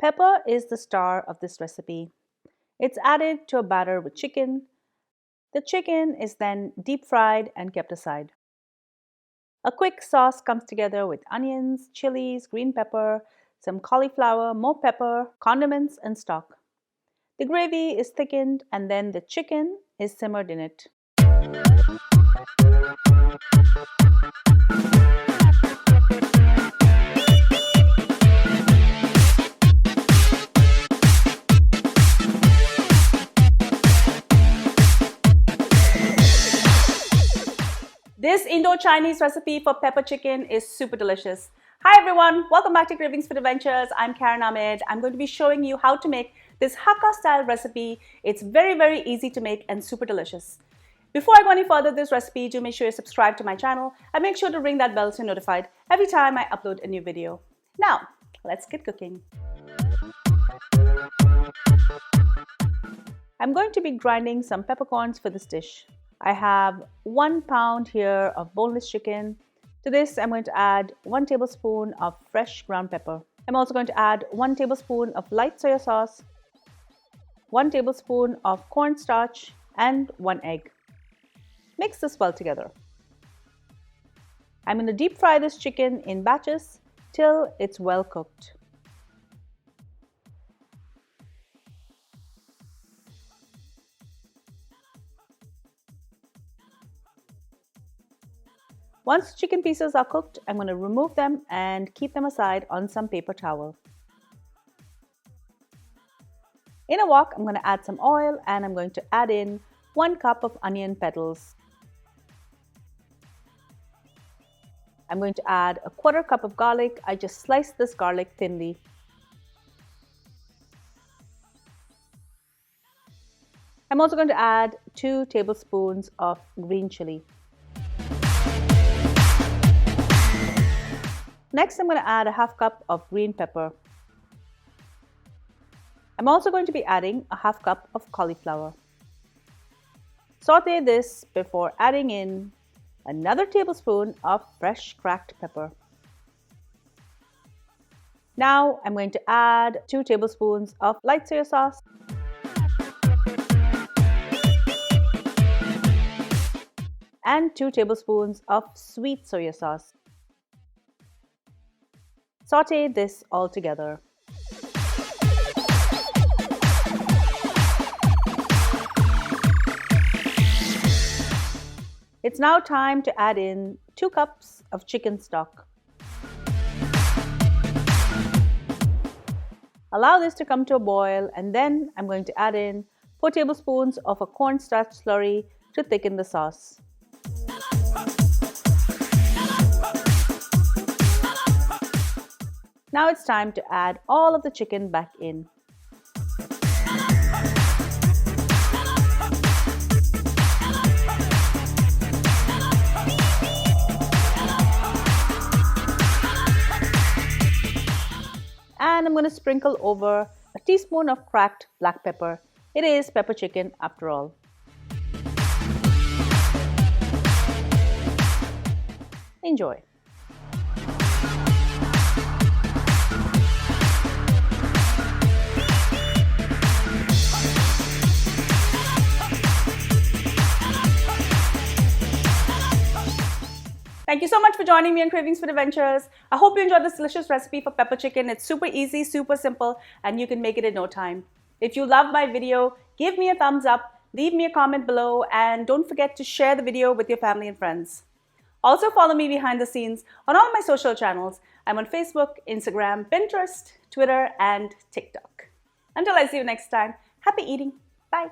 Pepper is the star of this recipe. It's added to a batter with chicken. The chicken is then deep fried and kept aside. A quick sauce comes together with onions, chilies, green pepper, some cauliflower, more pepper, condiments, and stock. The gravy is thickened and then the chicken is simmered in it. This Indo Chinese recipe for pepper chicken is super delicious. Hi everyone, welcome back to Cravings for Adventures. I'm Ahmed. I'm going to be showing you how to make this Hakka style recipe. It's very easy to make and super delicious. Before I go any further with this recipe, do make sure you subscribe to my channel and make sure to ring that bell so you're notified every time I upload a new video. Now, let's get cooking. I'm going to be grinding some peppercorns for this dish. I have 1 pound here of boneless chicken. To this, I'm going to add 1 tablespoon of fresh ground pepper. I'm also going to add 1 tablespoon of light soya sauce, 1 tablespoon of cornstarch, and 1 egg. Mix this well together. I'm going to deep fry this chicken in batches till it's well cooked. Once chicken pieces are cooked, I'm going to remove them and keep them aside on some paper towel. In a wok, I'm going to add some oil and I'm going to add in 1 cup of onion petals. I'm going to add a 1/4 cup of garlic. I just sliced this garlic thinly. I'm also going to add 2 tablespoons of green chili. Next, I'm going to add a 1/2 cup of green pepper. I'm also going to be adding a 1/2 cup of cauliflower. Saute this before adding in another tablespoon of fresh cracked pepper. Now, I'm going to add 2 tablespoons of light soya sauce and 2 tablespoons of sweet soya sauce. Saute this all together. It's now time to add in 2 cups of chicken stock. Allow this to come to a boil and then I'm going to add in 4 tablespoons of a cornstarch slurry to thicken the sauce. Now it's time to add all of the chicken back in. And I'm going to sprinkle over a teaspoon of cracked black pepper. It is pepper chicken after all. Enjoy. Thank you so much for joining me on Cravings for Adventures. I hope you enjoyed this delicious recipe for pepper chicken. It's super easy, super simple, and you can make it in no time. If you love my video, give me a thumbs up, leave me a comment below, and don't forget to share the video with your family and friends. Also follow me behind the scenes on all my social channels. I'm on Facebook, Instagram, Pinterest, Twitter, and TikTok. Until I see you next time, happy eating. Bye.